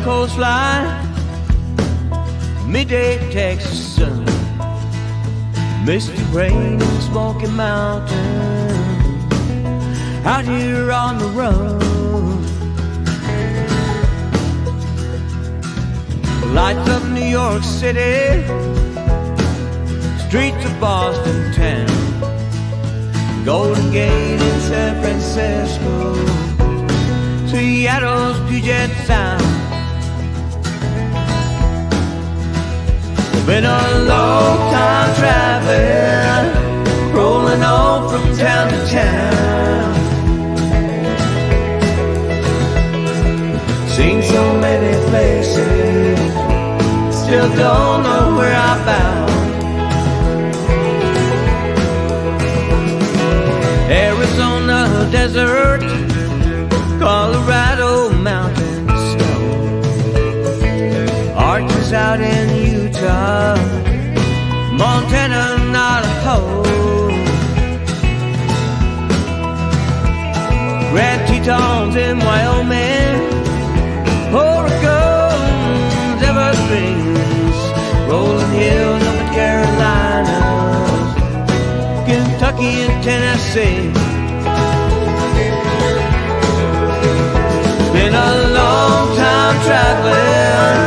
coastline, midday Texas sun, misty rain and Smoky Mountain, out here on the run. Lights of New York City, streets of Boston town, Golden Gate in San Francisco, Seattle's Puget Sound. Been a long time traveling, rolling on from town to town. Seen so many places, still don't know where I'm bound. Arizona desert, Colorado mountain snow, arches out in Utah, Montana, Idaho, Grand Tetons in Wyoming, Oregon's Everglades, rolling hills up in Carolinas, Kentucky and Tennessee. Been a long time traveling,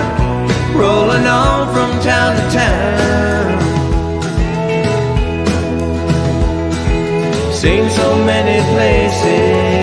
rolling on from town to town. Seen so many places,